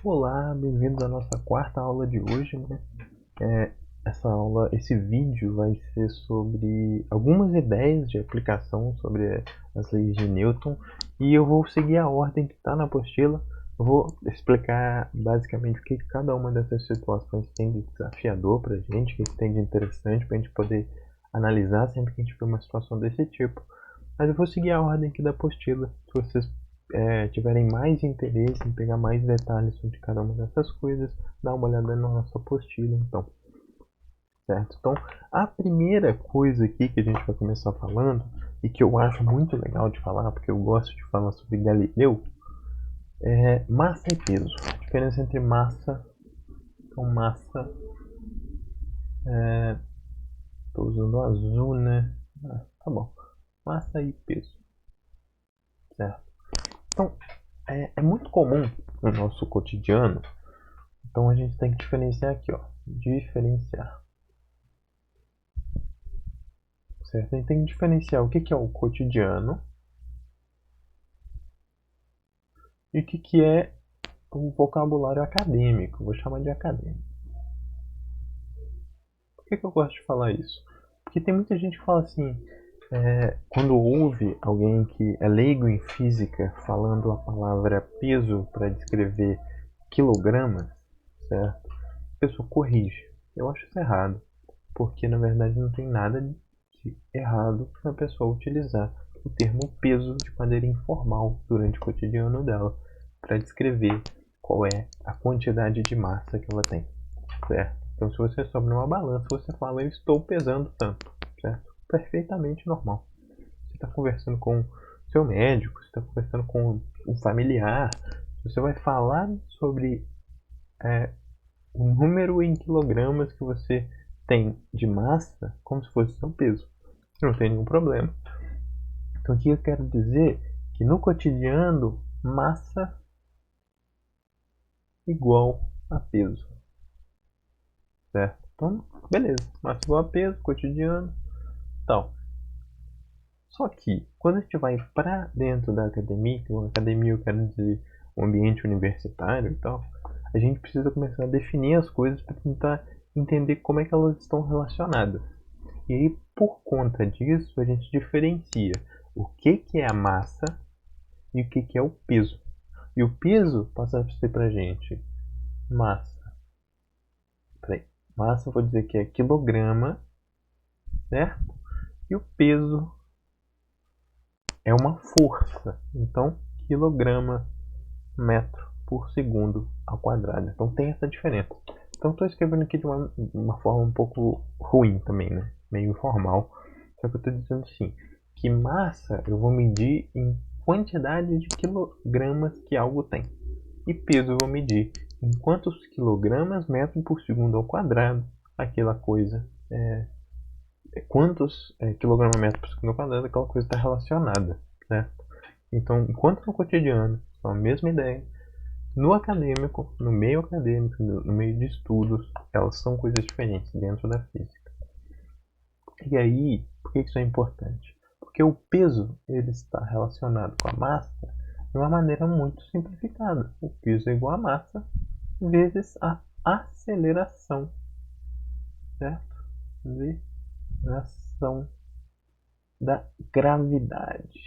Olá, bem-vindos à nossa quarta aula de hoje, né? Esse vídeo vai ser sobre algumas ideias de aplicação sobre as leis de Newton e eu vou seguir a ordem que está na apostila. Eu vou explicar basicamente o que cada uma dessas situações tem de desafiador para a gente, o que tem de interessante para a gente poder analisar sempre que a gente vê uma situação desse tipo. Mas eu vou seguir a ordem aqui da apostila. Se vocês tiverem mais interesse em pegar mais detalhes sobre cada uma dessas coisas, dá uma olhada na nossa apostila, então. Certo? Então, a primeira coisa aqui que a gente vai começar falando, e que eu acho muito legal de falar, porque eu gosto de falar sobre Galileu, é massa e peso. A diferença entre massa, então massa, estou usando azul, né? Tá bom. Massa e peso. Certo? Então, é muito comum no nosso cotidiano. Então a gente tem que diferenciar aqui, ó. Diferenciar. Certo? A gente tem que diferenciar o que é o cotidiano e o que é o vocabulário acadêmico. Vou chamar de acadêmico. Por que eu gosto de falar isso? Porque tem muita gente que fala assim, quando ouve alguém que é leigo em física falando a palavra peso para descrever quilogramas, certo? A pessoa corrige. Eu acho isso errado, porque na verdade não tem nada de errado na pessoa utilizar o termo peso de maneira informal durante o cotidiano dela para descrever qual é a quantidade de massa que ela tem, certo? Então, se você sobe numa balança, você fala, eu estou pesando tanto, certo? Perfeitamente normal. Você está conversando com seu médico, você está conversando com um familiar, você vai falar sobre o número em quilogramas que você tem de massa como se fosse seu peso. Não tem nenhum problema. Então, o que eu quero dizer? Que no cotidiano, massa igual a peso. Certo? Então, beleza. Massa igual a peso, cotidiano, tal. Só que, quando a gente vai para dentro da academia, que uma academia eu quero dizer um ambiente universitário e tal, a gente precisa começar a definir as coisas para tentar entender como é que elas estão relacionadas. E aí, por conta disso, a gente diferencia o que é a massa e o que é o peso. E o peso passa a ser pra gente massa. Massa eu vou dizer que é quilograma, certo? E o peso é uma força. Então, quilograma metro por segundo ao quadrado. Então tem essa diferença. Então estou escrevendo aqui de uma forma um pouco ruim também, né? Meio informal. Só que eu estou dizendo assim, que massa eu vou medir em quantidade de quilogramas que algo tem. E peso eu vou medir em quantos quilogramas metro por segundo ao quadrado aquela coisa quantos quilogramas metro por segundo ao quadrado aquela coisa está relacionada, certo? Então, enquanto no cotidiano são a mesma ideia, no acadêmico, no meio acadêmico, no meio de estudos, elas são coisas diferentes dentro da física. E aí, por que isso é importante? Porque o peso ele está relacionado com a massa de uma maneira muito simplificada. O peso é igual a massa vezes a aceleração, certo? Aceleração da gravidade.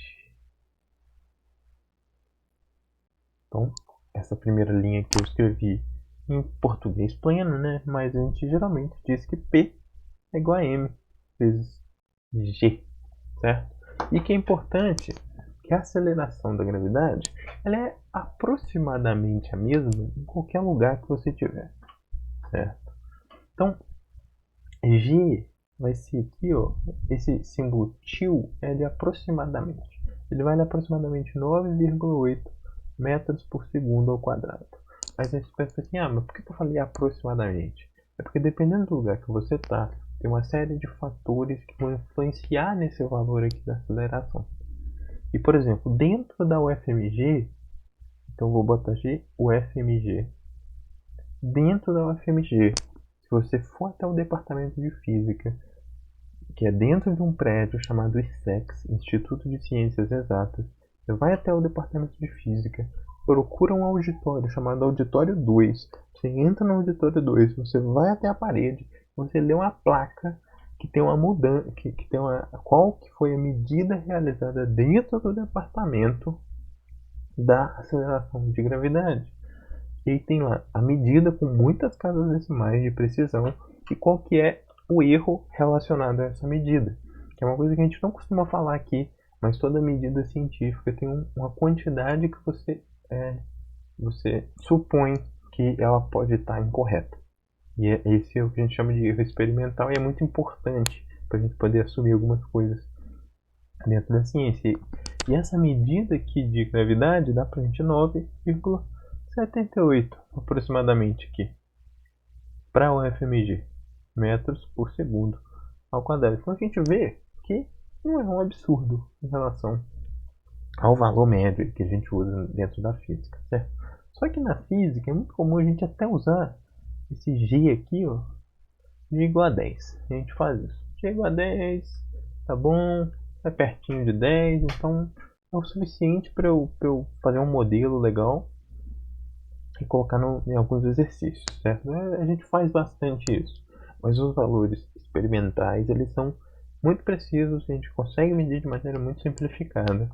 Então, essa primeira linha que eu escrevi em português pleno, né? Mas a gente geralmente diz que P é igual a M vezes G, certo? E que é importante que a aceleração da gravidade ela é aproximadamente a mesma em qualquer lugar que você tiver, certo? Então, G vai ser aqui, ó, esse símbolo tio é de aproximadamente. Ele vai de aproximadamente 9,8 metros por segundo ao quadrado. Mas a gente pensa assim, mas por que eu falei aproximadamente? É porque dependendo do lugar que você está, tem uma série de fatores que vão influenciar nesse valor aqui da aceleração. E, por exemplo, dentro da UFMG, então eu vou botar G, UFMG. Dentro da UFMG, se você for até o departamento de física, que é dentro de um prédio chamado ICEX, Instituto de Ciências Exatas, você vai até o departamento de física, procura um auditório chamado Auditório 2. Você entra no Auditório 2, você vai até a parede, você lê uma placa que tem uma mudança, que tem qual que foi a medida realizada dentro do departamento da aceleração de gravidade. E aí tem lá a medida com muitas casas decimais de precisão e qual que é o erro relacionado a essa medida. Que é uma coisa que a gente não costuma falar aqui, mas toda medida científica tem uma quantidade que você supõe que ela pode estar incorreta. E esse é o que a gente chama de erro experimental e é muito importante para a gente poder assumir algumas coisas dentro da ciência. E essa medida aqui de gravidade dá para a gente 9,78 aproximadamente aqui para o FMG, metros por segundo ao quadrado. Então a gente vê que não é um absurdo em relação ao valor médio que a gente usa dentro da física, certo? Só que na física é muito comum a gente até usar esse G aqui, ó, G igual a 10. A gente faz isso. G igual a 10, tá bom, é pertinho de 10, então é o suficiente para eu fazer um modelo legal e colocar em alguns exercícios, certo? A gente faz bastante isso, mas os valores experimentais, eles são muito precisos, a gente consegue medir de maneira muito simplificada.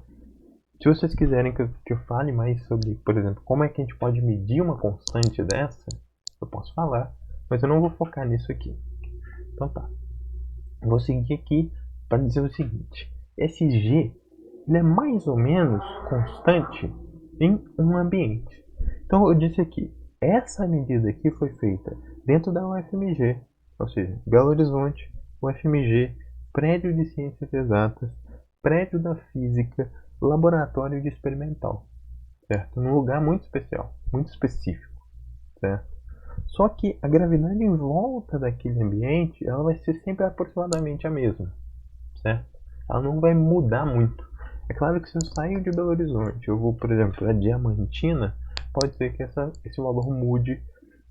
Se vocês quiserem que eu fale mais sobre, por exemplo, como é que a gente pode medir uma constante dessa, eu posso falar, mas eu não vou focar nisso aqui. Então tá, eu vou seguir aqui para dizer o seguinte: esse G ele é mais ou menos constante em um ambiente. Então eu disse aqui, essa medida aqui foi feita dentro da UFMG, ou seja, Belo Horizonte, UFMG, prédio de ciências exatas, prédio da física, laboratório de experimental, certo? Num lugar muito especial, muito específico, certo? Só que a gravidade em volta daquele ambiente, ela vai ser sempre aproximadamente a mesma, certo? Ela não vai mudar muito. É claro que se eu saio de Belo Horizonte, eu vou, por exemplo, para Diamantina, pode ser que esse valor mude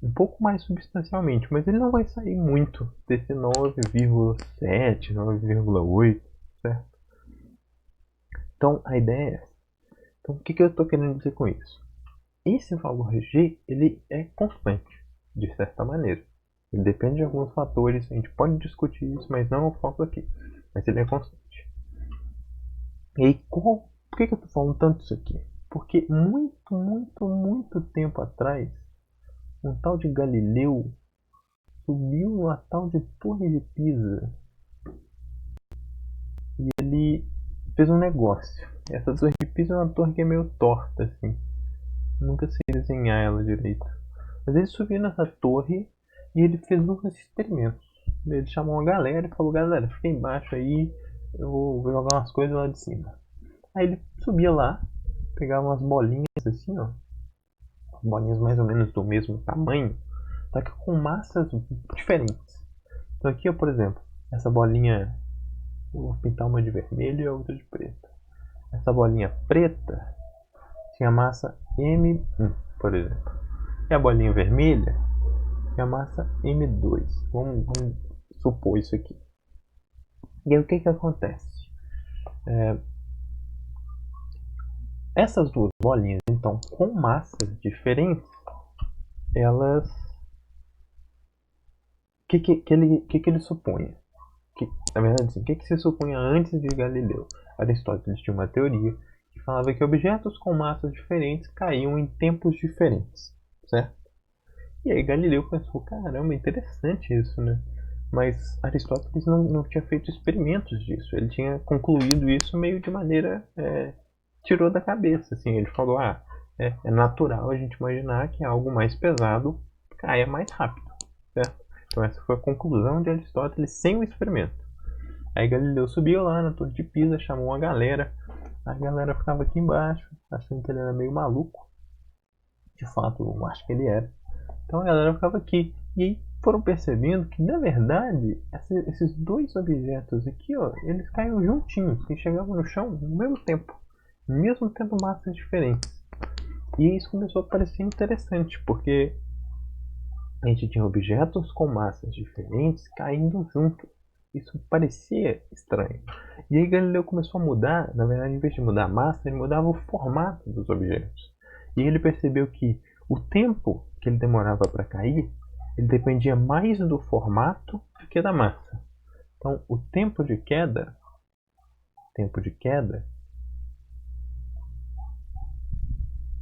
um pouco mais substancialmente, mas ele não vai sair muito desse 9,7, 9,8, certo? Então a ideia é essa. Então o que eu estou querendo dizer com isso? Esse valor G ele é constante, de certa maneira. Ele depende de alguns fatores, a gente pode discutir isso, mas não é o foco aqui. Mas ele é constante. E aí, por que eu estou falando tanto isso aqui? Porque muito tempo atrás, um tal de Galileu subiu a tal de Torre de Pisa e ele fez um negócio. Essa Torre de Pisa é uma torre que é meio torta, assim. Nunca sei desenhar ela direito. Mas ele subiu nessa torre e ele fez uns experimentos. Ele chamou uma galera e falou: galera, fica embaixo aí, eu vou jogar umas coisas lá de cima. Aí ele subia lá, pegava umas bolinhas assim, ó, bolinhas mais ou menos do mesmo tamanho, só que com massas diferentes. Então aqui, ó, por exemplo, essa bolinha, vou pintar uma de vermelho e a outra de preto. Essa bolinha preta tinha massa M1, por exemplo. E a bolinha vermelha tinha massa M2. Vamos supor isso aqui. E aí o que acontece? Essas duas bolinhas, então, com massas diferentes, elas... O que ele supunha? Na verdade, assim, o que se supunha antes de Galileu? Aristóteles tinha uma teoria que falava que objetos com massas diferentes caíam em tempos diferentes, certo? E aí Galileu pensou, caramba, interessante isso, né? Mas Aristóteles não tinha feito experimentos disso. Ele tinha concluído isso meio de maneira... tirou da cabeça, assim. Ele falou, é natural a gente imaginar que algo mais pesado caia mais rápido, certo? Então essa foi a conclusão de Aristóteles sem o experimento. Aí Galileu subiu lá na Torre de Pisa, chamou uma galera. A galera ficava aqui embaixo, achando que ele era meio maluco. De fato, eu acho que ele era. Então a galera ficava aqui. E aí foram percebendo que, na verdade, esses dois objetos aqui, ó, eles caíam juntinhos e chegavam no chão no mesmo tempo. Mesmo tendo massas diferentes. E isso começou a parecer interessante, porque a gente tinha objetos com massas diferentes caindo juntos. Isso parecia estranho. E aí Galileu começou a mudar, na verdade, em vez de mudar a massa, ele mudava o formato dos objetos. E ele percebeu que o tempo que ele demorava para cair, ele dependia mais do formato do que da massa. Então, o tempo de queda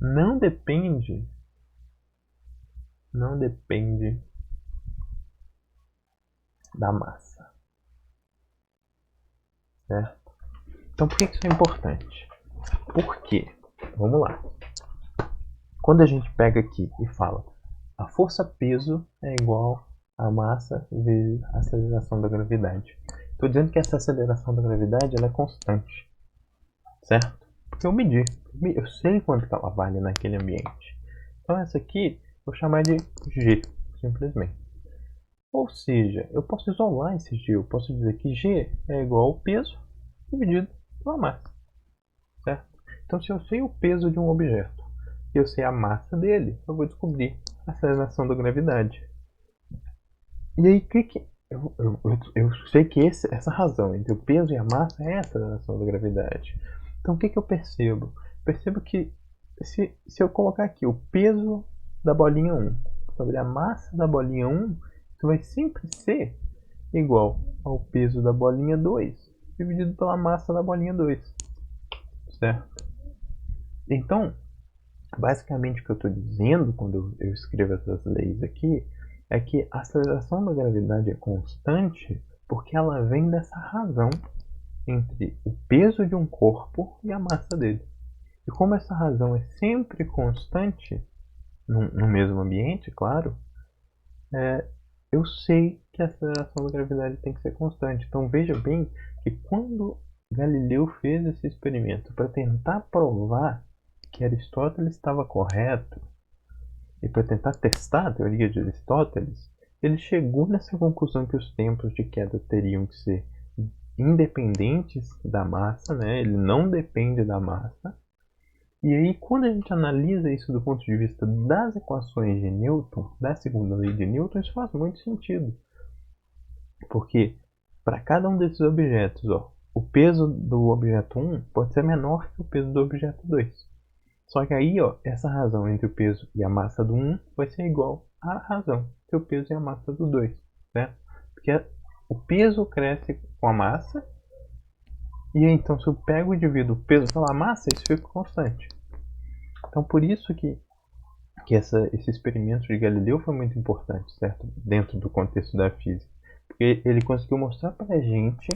não depende da massa, certo? Então, por que isso é importante? Por quê? Vamos lá. Quando a gente pega aqui e fala a força-peso é igual a massa vezes a aceleração da gravidade. Estou dizendo que essa aceleração da gravidade ela é constante, certo? Porque eu medi, eu sei quanto que ela vale naquele ambiente. Então essa aqui eu vou chamar de G, simplesmente. Ou seja, eu posso isolar esse G, eu posso dizer que G é igual ao peso dividido pela massa, certo? Então se eu sei o peso de um objeto e eu sei a massa dele, eu vou descobrir a aceleração da gravidade. E aí, eu sei que essa razão entre o peso e a massa é a aceleração da gravidade. Então, o que eu percebo? Percebo que se eu colocar aqui o peso da bolinha 1 sobre a massa da bolinha 1, isso vai sempre ser igual ao peso da bolinha 2 dividido pela massa da bolinha 2, certo? Então, basicamente o que eu estou dizendo quando eu escrevo essas leis aqui é que a aceleração da gravidade é constante porque ela vem dessa razão entre o peso de um corpo e a massa dele. E como essa razão é sempre constante, no mesmo ambiente, claro, eu sei que a aceleração da gravidade tem que ser constante. Então veja bem que quando Galileu fez esse experimento para tentar provar que Aristóteles estava correto e para tentar testar a teoria de Aristóteles, ele chegou nessa conclusão que os tempos de queda teriam que ser independentes da massa, né? Ele não depende da massa. E aí, quando a gente analisa isso do ponto de vista das equações de Newton, da segunda lei de Newton, isso faz muito sentido. Porque para cada um desses objetos, o peso do objeto 1 pode ser menor que o peso do objeto 2. Só que aí, essa razão entre o peso e a massa do 1 vai ser igual à razão entre o peso e a massa do 2, certo? Porque o peso cresce com a massa, e aí, então se eu pego e divido o peso pela massa, isso fica constante. Então por isso que esse experimento de Galileu foi muito importante, certo? Dentro do contexto da física. Porque ele conseguiu mostrar para a gente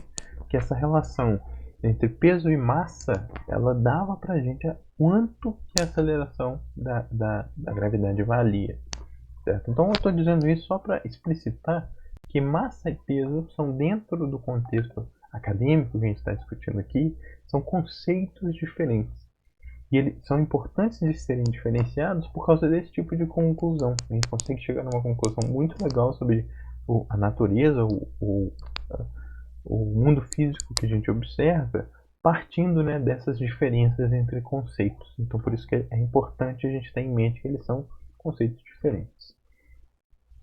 que essa relação entre peso e massa, ela dava pra gente quanto que a aceleração da gravidade valia, certo? Então eu estou dizendo isso só para explicitar que massa e peso são, dentro do contexto acadêmico que a gente está discutindo aqui, são conceitos diferentes. E eles são importantes de serem diferenciados por causa desse tipo de conclusão. A gente consegue chegar numa conclusão muito legal sobre a natureza, o mundo físico que a gente observa, partindo, né, dessas diferenças entre conceitos. Então por isso que é importante a gente ter em mente que eles são conceitos diferentes.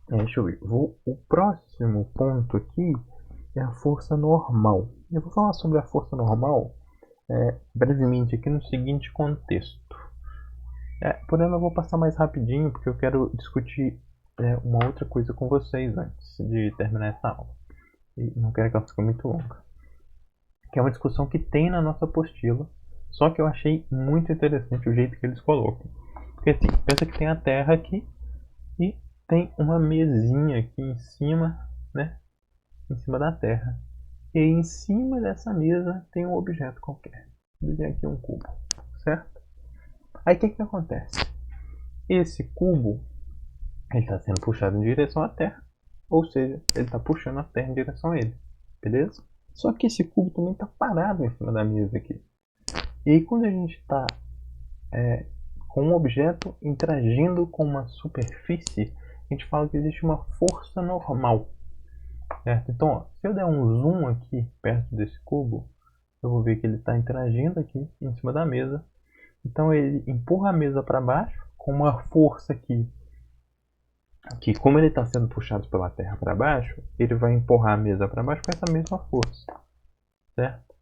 Deixa eu ver. O próximo ponto aqui é a força normal. Eu vou falar sobre a força normal brevemente aqui no seguinte contexto. Porém eu vou passar mais rapidinho porque eu quero discutir uma outra coisa com vocês antes de terminar essa aula. E não quero que ela fique muito longa. Que é uma discussão que tem na nossa apostila, só que eu achei muito interessante o jeito que eles colocam. Porque assim, pensa que tem a Terra aqui e tem uma mesinha aqui em cima, né? Em cima da Terra. E aí, em cima dessa mesa tem um objeto qualquer. Vou dizer aqui um cubo, certo? Aí o que acontece? Esse cubo ele está sendo puxado em direção à Terra, ou seja, ele está puxando a Terra em direção a ele, beleza? Só que esse cubo também está parado em cima da mesa aqui. E aí quando a gente está com um objeto interagindo com uma superfície, a gente fala que existe uma força normal, certo? Então, se eu der um zoom aqui perto desse cubo, eu vou ver que ele está interagindo aqui em cima da mesa. Então ele empurra a mesa para baixo com uma força que como ele está sendo puxado pela Terra para baixo, ele vai empurrar a mesa para baixo com essa mesma força, certo?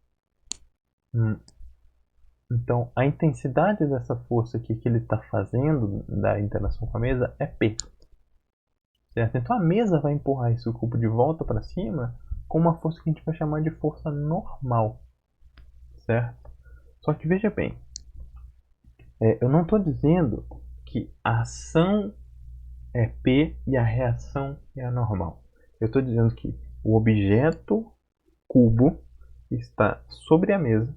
Então, a intensidade dessa força aqui que ele está fazendo da interação com a mesa é P. Certo? Então, a mesa vai empurrar esse cubo de volta para cima com uma força que a gente vai chamar de força normal. Certo? Só que veja bem, eu não estou dizendo que a ação é P e a reação é a normal. Eu estou dizendo que o objeto cubo está sobre a mesa,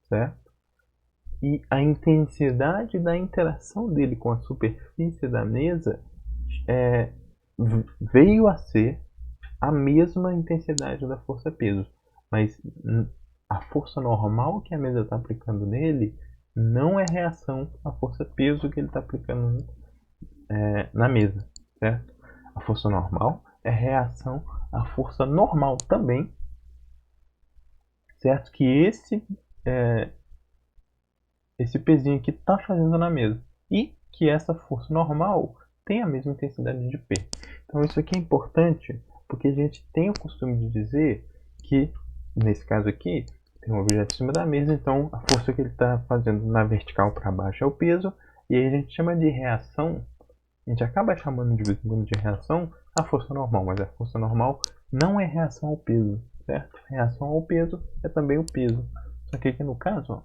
certo? E a intensidade da interação dele com a superfície da mesa veio a ser a mesma intensidade da força-peso. Mas a força normal que a mesa está aplicando nele não é reação à força-peso que ele está aplicando na mesa, certo? A força normal é reação à força normal também, certo? Que esse pezinho aqui está fazendo na mesa. E que essa força normal tem a mesma intensidade de P. Então isso aqui é importante porque a gente tem o costume de dizer que, nesse caso aqui, tem um objeto em cima da mesa, então a força que ele está fazendo na vertical para baixo é o peso, e aí a gente chama de reação, a gente acaba chamando de vez em quando de reação a força normal, mas a força normal não é reação ao peso, certo? Reação ao peso é também o peso. Só que aqui no caso, ó,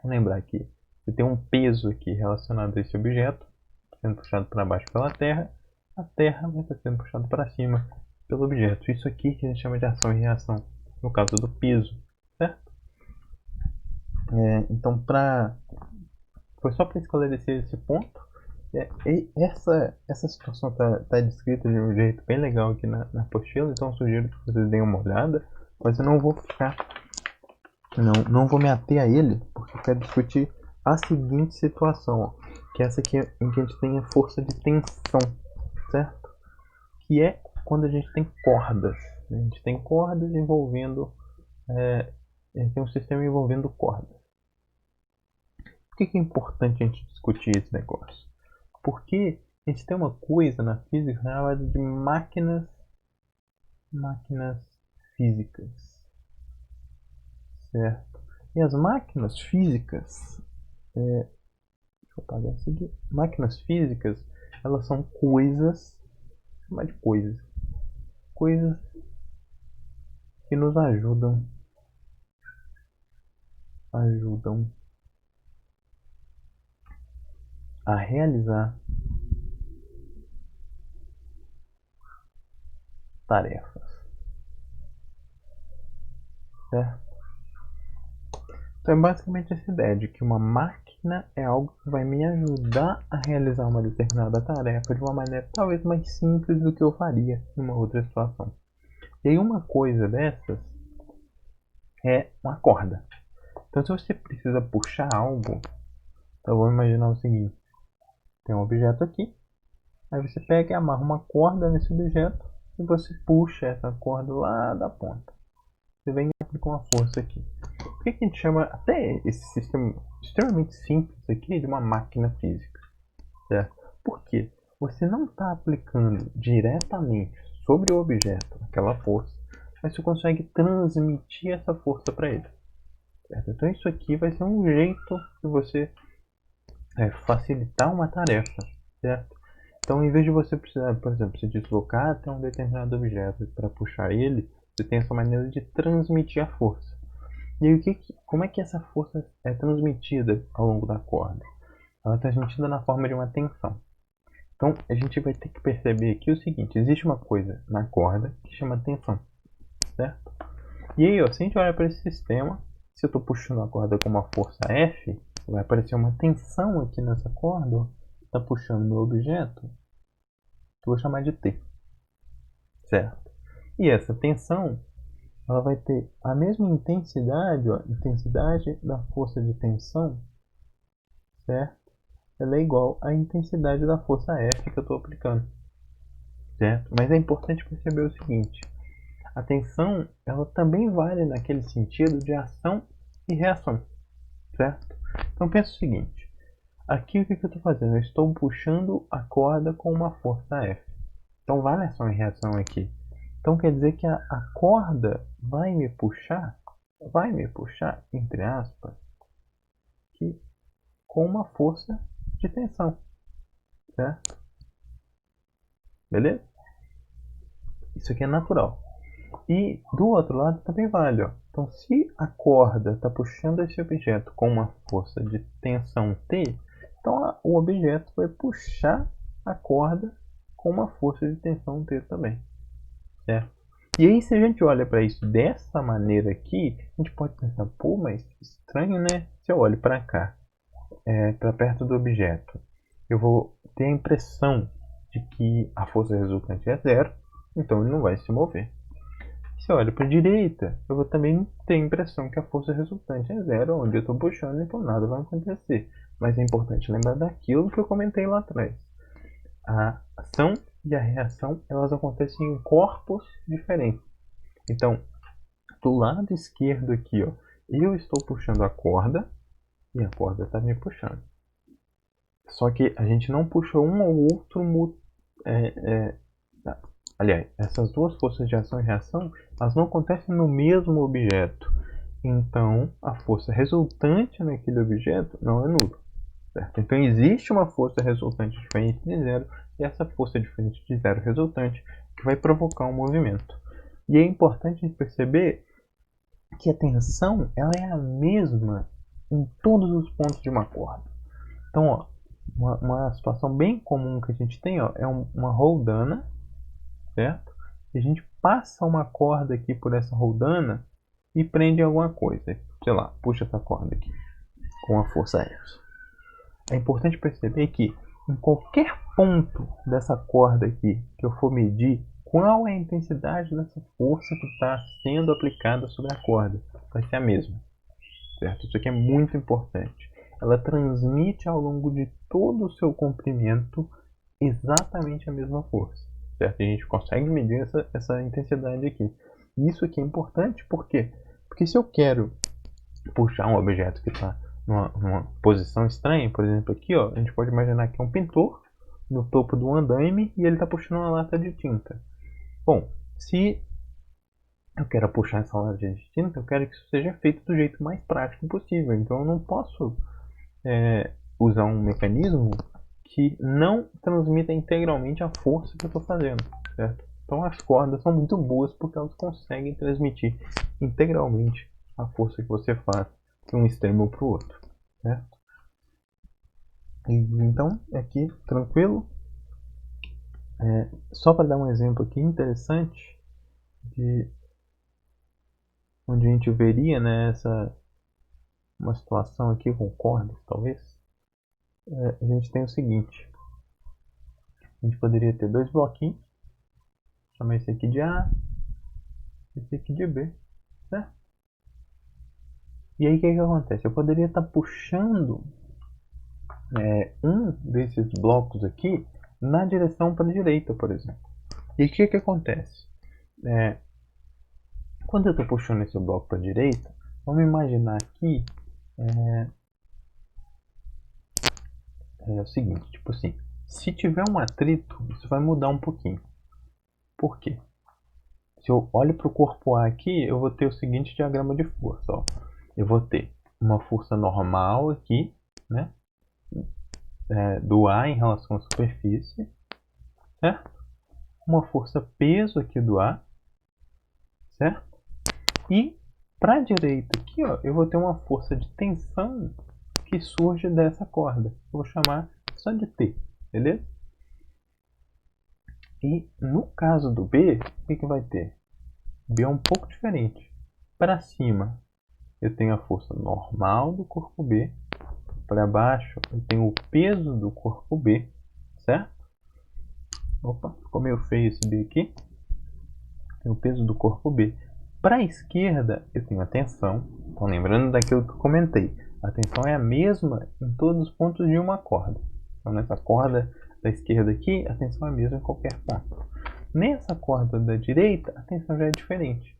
vamos lembrar que você tem um peso aqui relacionado a esse objeto, sendo puxado para baixo pela Terra, a Terra vai estar sendo puxada para cima pelo objeto. Isso aqui que a gente chama de ação e reação, no caso do peso, certo? Então, foi só para esclarecer esse ponto. Essa situação está descrita de um jeito bem legal aqui na apostila, então eu sugiro que vocês deem uma olhada, mas eu não vou ficar, não vou me ater a ele, porque eu quero discutir a seguinte situação, ó, que é essa aqui em que a gente tem a força de tensão, certo? Que é quando a gente tem cordas, né? A gente tem cordas envolvendo, a gente tem um sistema envolvendo cordas. Por que é importante a gente discutir esse negócio? Porque a gente tem uma coisa na física chamada de máquinas físicas, certo? E as máquinas físicas, deixa eu apagar isso aqui. Máquinas físicas, elas são coisas, chamar de coisas que nos ajudam a realizar tarefas, certo? Então é basicamente essa ideia de que uma máquina é algo que vai me ajudar a realizar uma determinada tarefa de uma maneira talvez mais simples do que eu faria em uma outra situação. E aí uma coisa dessas é uma corda. Então se você precisa puxar algo, então vamos imaginar o seguinte: tem um objeto aqui, aí você pega e amarra uma corda nesse objeto e você puxa essa corda lá da ponta. Você vem e aplica uma força aqui. Por que a gente chama até esse sistema extremamente simples aqui de uma máquina física? Certo? Porque você não está aplicando diretamente sobre o objeto aquela força, mas você consegue transmitir essa força para ele. Certo? Então isso aqui vai ser um jeito de você facilitar uma tarefa. Certo? Então, em vez de você precisar, por exemplo, se deslocar até um determinado objeto para puxar ele, você tem essa maneira de transmitir a força. E aí, como é que essa força é transmitida ao longo da corda? Ela é transmitida na forma de uma tensão. Então, a gente vai ter que perceber aqui o seguinte: existe uma coisa na corda que chama tensão, certo? E aí, ó, se a gente olha para esse sistema, se eu estou puxando a corda com uma força F, vai aparecer uma tensão aqui nessa corda, está puxando meu objeto, que eu vou chamar de T, certo? E essa tensão, ela vai ter a mesma intensidade, ó, intensidade da força de tensão, certo? Ela é igual à intensidade da força F que eu estou aplicando, certo? Mas é importante perceber o seguinte: a tensão, ela também vale naquele sentido de ação e reação, certo? Então pensa o seguinte: aqui o que eu estou fazendo? Eu estou puxando a corda com uma força F. Então vale ação e reação aqui. Então quer dizer que a corda vai me puxar, entre aspas, com uma força de tensão, certo? Beleza? Isso aqui é natural. E do outro lado também vale, ó. Então, se a corda está puxando esse objeto com uma força de tensão T, então o objeto vai puxar a corda com uma força de tensão T também, certo? E aí, se a gente olha para isso dessa maneira aqui, a gente pode pensar, pô, mas estranho, né? Se eu olho para cá, para perto do objeto, eu vou ter a impressão de que a força resultante é zero, então ele não vai se mover. Se eu olho para a direita, eu vou também ter a impressão que a força resultante é zero, onde eu estou puxando, então nada vai acontecer. Mas é importante lembrar daquilo que eu comentei lá atrás. A ação e a reação, elas acontecem em corpos diferentes. Então, do lado esquerdo aqui, ó, eu estou puxando a corda e a corda está me puxando. Só que a gente não puxa um ou outro aliás, essas duas forças de ação e reação, elas não acontecem no mesmo objeto. Então, a força resultante naquele objeto não é nula. Certo? Então, existe uma força resultante diferente de zero, e essa força diferente de zero resultante que vai provocar um movimento. E é importante perceber que a tensão ela é a mesma em todos os pontos de uma corda. Então, ó, uma situação bem comum que a gente tem, ó, é uma roldana, certo? E a gente passa uma corda aqui por essa roldana e prende alguma coisa. Sei lá, puxa essa corda aqui com a força F. É importante perceber que em qualquer ponto dessa corda aqui que eu for medir, qual é a intensidade dessa força que está sendo aplicada sobre a corda? Vai ser a mesma, certo? Isso aqui é muito importante. Ela transmite ao longo de todo o seu comprimento exatamente a mesma força, certo? E a gente consegue medir essa intensidade aqui. Isso aqui é importante por quê? Porque se eu quero puxar um objeto que está numa posição estranha, por exemplo aqui, ó, a gente pode imaginar que é um pintor no topo do andaime e ele está puxando uma lata de tinta. Bom, se eu quero puxar essa lata de tinta, eu quero que isso seja feito do jeito mais prático possível. Então eu não posso usar um mecanismo que não transmita integralmente a força que eu estou fazendo, certo? Então as cordas são muito boas porque elas conseguem transmitir integralmente a força que você faz de um extremo para o outro, certo? E, então, aqui, tranquilo. Só para dar um exemplo aqui interessante de onde a gente veria, né, uma situação aqui com cordas, talvez. A gente tem o seguinte: a gente poderia ter dois bloquinhos, chamar esse aqui de A, esse aqui de B, certo? E aí o que acontece? Eu poderia estar puxando um desses blocos aqui na direção para a direita, por exemplo. E o que acontece? Quando eu estou puxando esse bloco para a direita, vamos imaginar aqui o seguinte, tipo assim, se tiver um atrito, isso vai mudar um pouquinho. Por quê? Se eu olho para o corpo A aqui, eu vou ter o seguinte diagrama de força. Ó. Eu vou ter uma força normal aqui, né? Do A em relação à superfície, certo? Uma força peso aqui do A, certo? E para a direita aqui, ó, eu vou ter uma força de tensão que surge dessa corda. Eu vou chamar só de T, beleza? E no caso do B, o que vai ter? B é um pouco diferente. Para cima, eu tenho a força normal do corpo B. Para baixo, eu tenho o peso do corpo B, certo? Opa, ficou meio feio esse B aqui. Tenho o peso do corpo B. Para a esquerda, eu tenho a tensão. Então, lembrando daquilo que eu comentei, a tensão é a mesma em todos os pontos de uma corda. Então, nessa corda da esquerda aqui, a tensão é a mesma em qualquer ponto. Nessa corda da direita, a tensão já é diferente,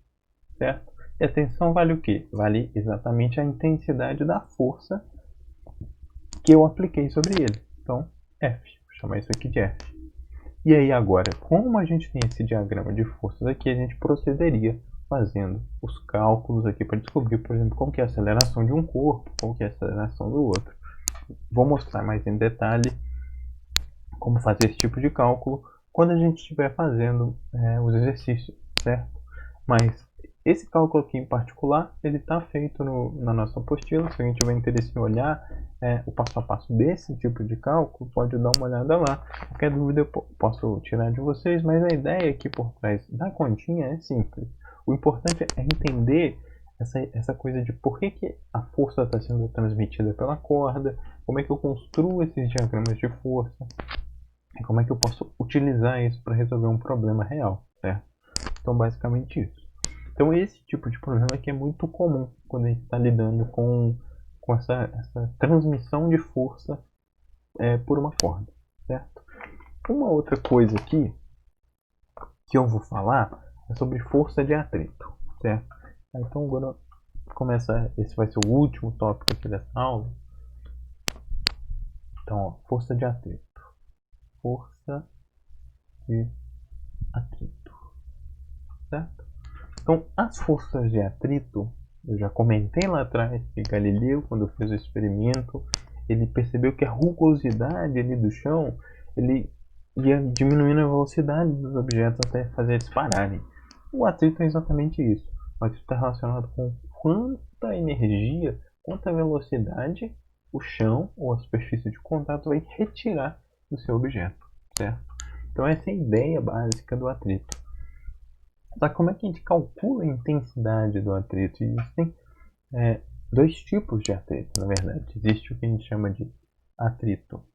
certo? E a tensão vale o quê? Vale exatamente a intensidade da força que eu apliquei sobre ele. Então, F. Vou chamar isso aqui de F. E aí agora, como a gente tem esse diagrama de forças aqui, a gente procederia fazendo os cálculos aqui para descobrir, por exemplo, qual que é a aceleração de um corpo, qual que é a aceleração do outro. vou mostrar mais em detalhe como fazer esse tipo de cálculo quando a gente estiver fazendo os exercícios, certo? Mas esse cálculo aqui em particular, ele está feito na nossa apostila. Se alguém tiver interesse em olhar o passo a passo desse tipo de cálculo, pode dar uma olhada lá. Qualquer dúvida eu posso tirar de vocês, mas a ideia aqui por trás da continha é simples. O importante é entender essa coisa de por que a força está sendo transmitida pela corda, como é que eu construo esses diagramas de força, e como é que eu posso utilizar isso para resolver um problema real, certo? Então, basicamente isso. Então, esse tipo de problema aqui é muito comum quando a gente está lidando com essa transmissão de força por uma corda, certo? Uma outra coisa aqui que eu vou falar é sobre força de atrito, certo? Então, agora começa, esse vai ser o último tópico aqui dessa aula. Então, ó, força de atrito. Força de atrito, certo? Então, as forças de atrito, eu já comentei lá atrás que Galileu, quando fez o experimento, ele percebeu que a rugosidade ali do chão, ele ia diminuindo a velocidade dos objetos até fazer eles pararem. O atrito é exatamente isso. O atrito está relacionado com quanta energia, quanta velocidade o chão ou a superfície de contato vai retirar do seu objeto, certo? Então essa é a ideia básica do atrito. Só que como é que a gente calcula a intensidade do atrito? Existem dois tipos de atrito, na verdade. Existe o que a gente chama de atrito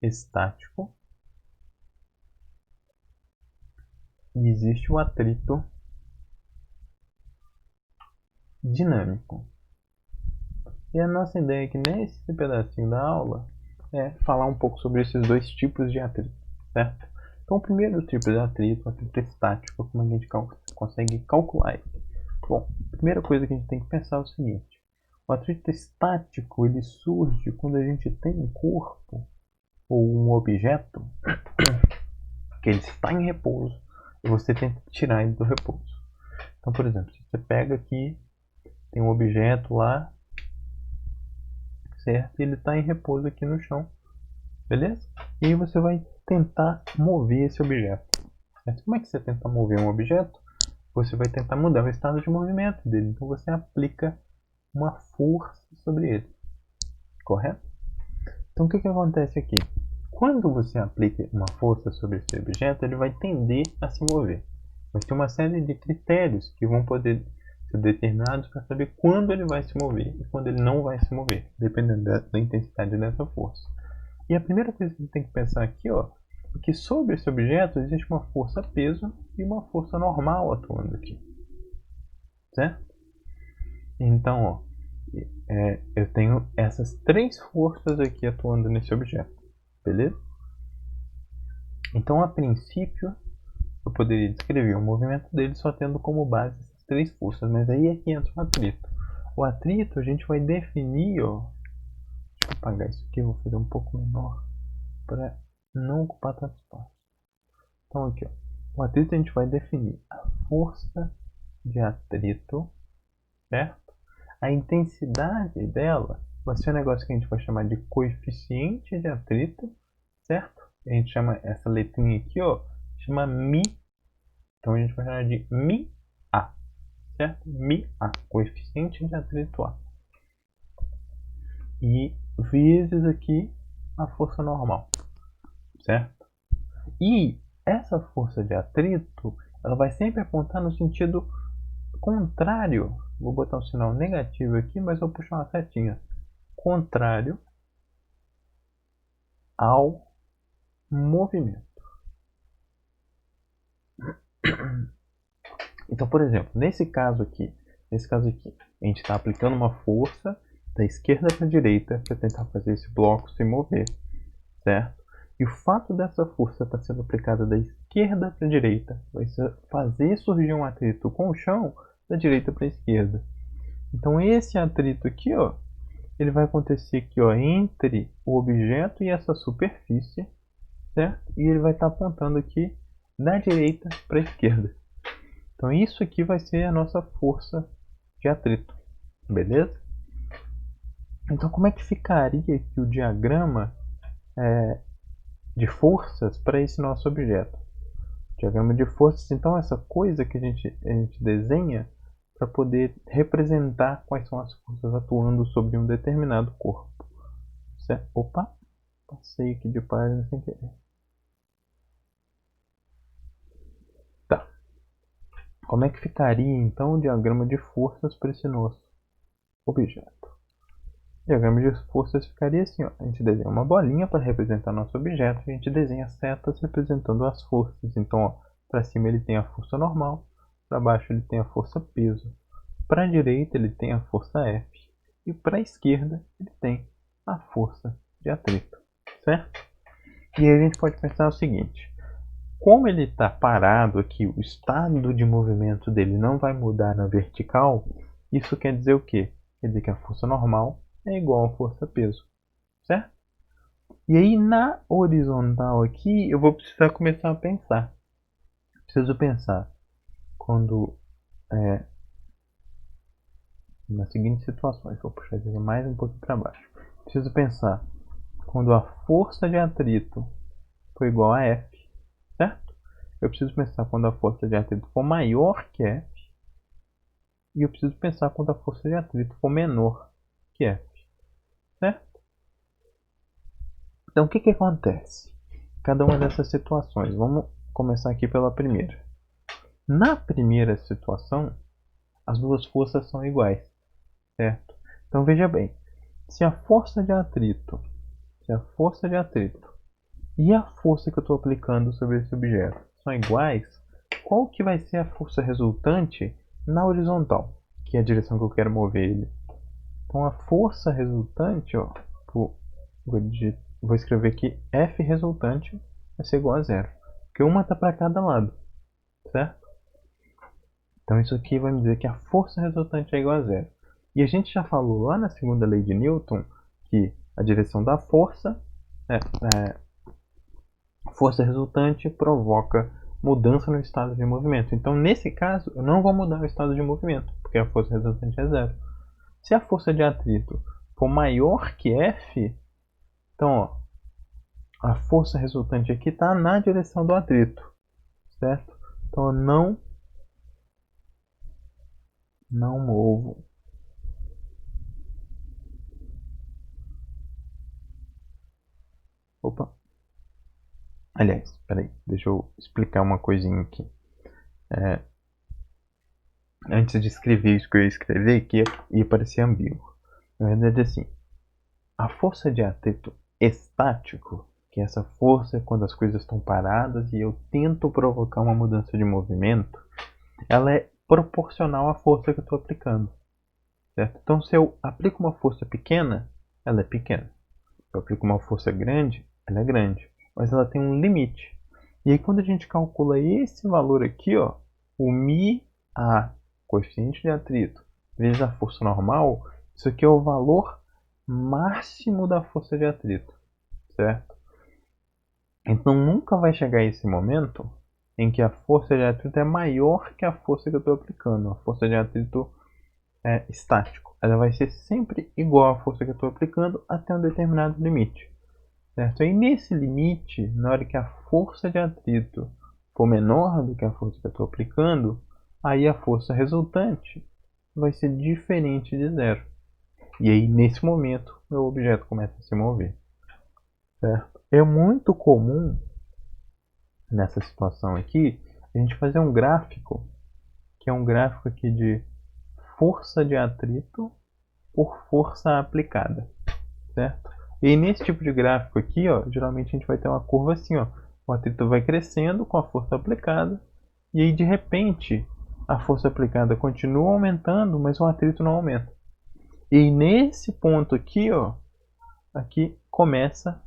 estático e existe o atrito dinâmico. E a nossa ideia aqui nesse pedacinho da aula é falar um pouco sobre esses dois tipos de atrito, certo? Então, o primeiro tipo de atrito, o atrito estático, como a gente consegue calcular ele? Bom, a primeira coisa que a gente tem que pensar é o seguinte: o atrito estático ele surge quando a gente tem um corpo ou um objeto que ele está em repouso e você tenta tirar ele do repouso. Então, por exemplo, se você pega aqui, tem um objeto lá, certo? E ele está em repouso aqui no chão, beleza? E aí você vai tentar mover esse objeto, certo? Como é que você tenta mover um objeto? Você vai tentar mudar o estado de movimento dele. Então você aplica uma força sobre ele, correto? Então o que acontece aqui? Quando você aplica uma força sobre esse objeto, ele vai tender a se mover. Vai ter uma série de critérios que vão poder ser determinados para saber quando ele vai se mover e quando ele não vai se mover, dependendo da intensidade dessa força. E a primeira coisa que a gente tem que pensar aqui, ó, é que sobre esse objeto existe uma força peso e uma força normal atuando aqui, certo? Então, ó, eu tenho essas três forças aqui atuando nesse objeto, beleza? Então, a princípio, eu poderia descrever o movimento dele só tendo como base essas três forças, mas aí é que entra o atrito. O atrito a gente vai definir, ó, deixa eu apagar isso aqui, eu vou fazer um pouco menor para não ocupar tanto espaço. Então aqui, ó, o atrito a gente vai definir a força de atrito, certo? A intensidade dela vai ser um negócio que a gente vai chamar de coeficiente de atrito, certo? A gente chama essa letrinha aqui, ó, chama μ. Então a gente vai chamar de μA, certo? μA, coeficiente de atrito A. E vezes aqui a força normal, certo? E essa força de atrito, ela vai sempre apontar no sentido contrário. Vou botar um sinal negativo aqui, mas vou puxar uma setinha. Contrário ao movimento. Então, por exemplo, nesse caso aqui, a gente está aplicando uma força da esquerda para a direita para tentar fazer esse bloco se mover, certo? E o fato dessa força estar sendo aplicada da esquerda para a direita vai fazer surgir um atrito com o chão da direita para a esquerda. Então esse atrito aqui, ó, ele vai acontecer aqui, ó, entre o objeto e essa superfície, certo? E ele vai estar apontando aqui da direita para a esquerda. Então isso aqui vai ser a nossa força de atrito, beleza? Então, como é que ficaria aqui o diagrama de forças para esse nosso objeto? Diagrama de forças, então, é essa coisa que a gente desenha para poder representar quais são as forças atuando sobre um determinado corpo. Certo? Opa, passei aqui de página sem querer. Tá. Como é que ficaria então o diagrama de forças para esse nosso objeto? O diagrama de forças ficaria assim, ó. A gente desenha uma bolinha para representar nosso objeto e a gente desenha setas representando as forças. Então, para cima ele tem a força normal, para baixo ele tem a força peso, para a direita ele tem a força F e para a esquerda ele tem a força de atrito, certo? E aí a gente pode pensar o seguinte: como ele está parado aqui, o estado de movimento dele não vai mudar na vertical, isso quer dizer o quê? Quer dizer que a força normal é igual à força peso, certo? E aí na horizontal aqui eu vou precisar começar a pensar. Preciso pensar quando nas seguintes situações, vou puxar isso mais um pouco para baixo. Preciso pensar quando a força de atrito for igual a F, certo? Eu preciso pensar quando a força de atrito for maior que F. E eu preciso pensar quando a força de atrito for menor que F, certo? Então o que acontece? Cada uma dessas situações. Vamos começar aqui pela primeira. Na primeira situação, as duas forças são iguais, certo? Então veja bem, se a força de atrito e a força que eu estou aplicando sobre esse objeto são iguais, qual que vai ser a força resultante na horizontal, que é a direção que eu quero mover ele? Então a força resultante, ó, vou escrever aqui F resultante vai ser igual a zero, porque uma está para cada lado, certo? Então isso aqui vai me dizer que a força resultante é igual a zero. E a gente já falou lá na segunda lei de Newton que a direção da força, força resultante provoca mudança no estado de movimento. Então nesse caso eu não vou mudar o estado de movimento, porque a força resultante é zero. Se a força de atrito for maior que F, então ó, a força resultante aqui está na direção do atrito, certo? Então eu não movo Opa. Aliás, peraí, deixa eu explicar uma coisinha aqui. Antes de escrever isso que eu ia escrever, que ia parecer ambíguo. Na verdade, assim, a força de atrito estático, que é essa força quando as coisas estão paradas e eu tento provocar uma mudança de movimento, ela é proporcional à força que eu estou aplicando, certo? Então, se eu aplico uma força pequena, ela é pequena. Se eu aplico uma força grande, ela é grande. Mas ela tem um limite. E aí, quando a gente calcula esse valor aqui, ó, o μA, coeficiente de atrito, vezes a força normal, isso aqui é o valor máximo da força de atrito, certo? Então nunca vai chegar esse momento em que a força de atrito é maior que a força que eu estou aplicando. A força de atrito é estático. Ela vai ser sempre igual à força que eu estou aplicando até um determinado limite, certo? E nesse limite, na hora que a força de atrito for menor do que a força que eu estou aplicando, aí a força resultante vai ser diferente de zero. E aí, nesse momento, meu objeto começa a se mover, certo? É muito comum, nessa situação aqui, a gente fazer um gráfico, que é um gráfico aqui de força de atrito por força aplicada, certo? E nesse tipo de gráfico aqui, ó, geralmente a gente vai ter uma curva assim, ó. O atrito vai crescendo com a força aplicada e aí de repente a força aplicada continua aumentando, mas o atrito não aumenta. E nesse ponto aqui, ó, aqui começa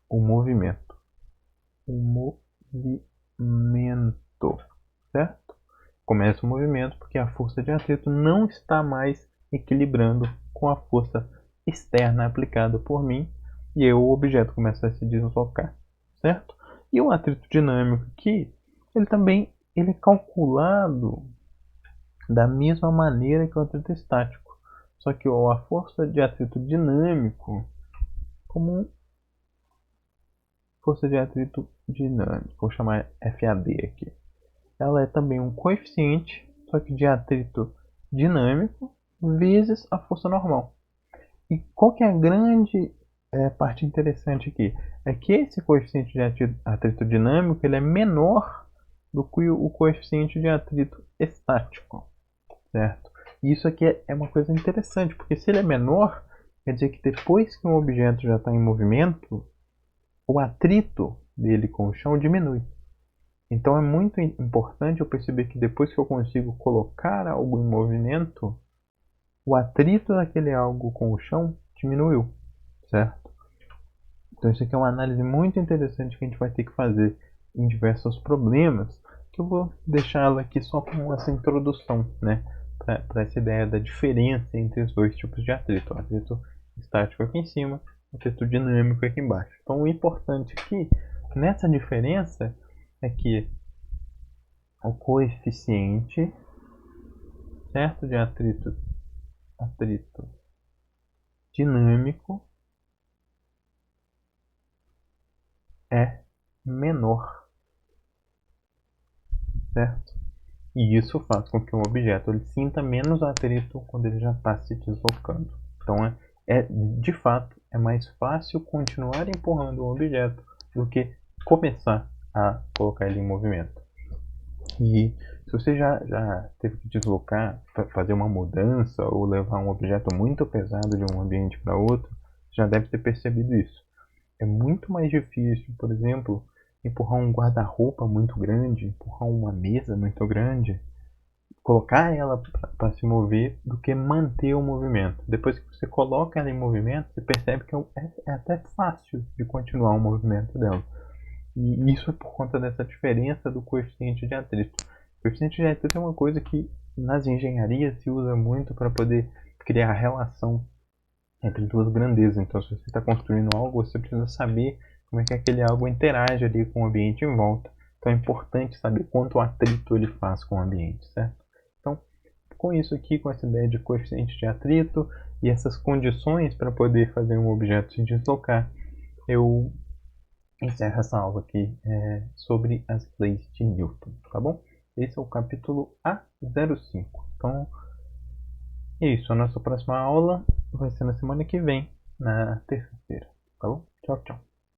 o movimento. O movimento, certo? Começa o movimento porque a força de atrito não está mais equilibrando com a força externa aplicada por mim e aí o objeto começa a se deslocar, certo? E o atrito dinâmico aqui, ele também ele é calculado da mesma maneira que o atrito estático. Só que a força de atrito dinâmico, como força de atrito dinâmico, vou chamar FAD aqui, ela é também um coeficiente, só que de atrito dinâmico vezes a força normal. E qual que é a grande parte interessante aqui? É que esse coeficiente de atrito dinâmico ele é menor do que o coeficiente de atrito estático, certo? E isso aqui é uma coisa interessante, porque se ele é menor, quer dizer que depois que um objeto já está em movimento, o atrito dele com o chão diminui. Então é muito importante eu perceber que depois que eu consigo colocar algo em movimento, o atrito daquele algo com o chão diminuiu, certo? Então isso aqui é uma análise muito interessante que a gente vai ter que fazer em diversos problemas, que eu vou deixá-la aqui só com essa introdução, né? Para essa ideia da diferença entre os dois tipos de atrito. O atrito estático aqui em cima, o atrito dinâmico aqui embaixo. Então o importante aqui, nessa diferença, é que o coeficiente, certo, de atrito dinâmico é menor, certo? E isso faz com que o objeto ele sinta menos atrito quando ele já está se deslocando. Então, de fato, é mais fácil continuar empurrando o objeto do que começar a colocar ele em movimento. E se você já teve que deslocar, fazer uma mudança ou levar um objeto muito pesado de um ambiente para outro, já deve ter percebido isso. É muito mais difícil, por exemplo, empurrar um guarda-roupa muito grande, empurrar uma mesa muito grande, colocar ela para se mover do que manter o movimento. Depois que você coloca ela em movimento, você percebe que é até fácil de continuar o movimento dela. E isso é por conta dessa diferença do coeficiente de atrito. O coeficiente de atrito é uma coisa que nas engenharias se usa muito para poder criar relação entre duas grandezas. Então, se você está construindo algo, você precisa saber como é que aquele algo interage ali com o ambiente em volta. Então, é importante saber quanto atrito ele faz com o ambiente, certo? Então, com isso aqui, com essa ideia de coeficiente de atrito e essas condições para poder fazer um objeto se deslocar, eu encerro essa aula aqui sobre as leis de Newton, tá bom? Esse é o capítulo A05. Então, é isso. A nossa próxima aula vai ser na semana que vem, na terça-feira, tá bom? Tchau, tchau.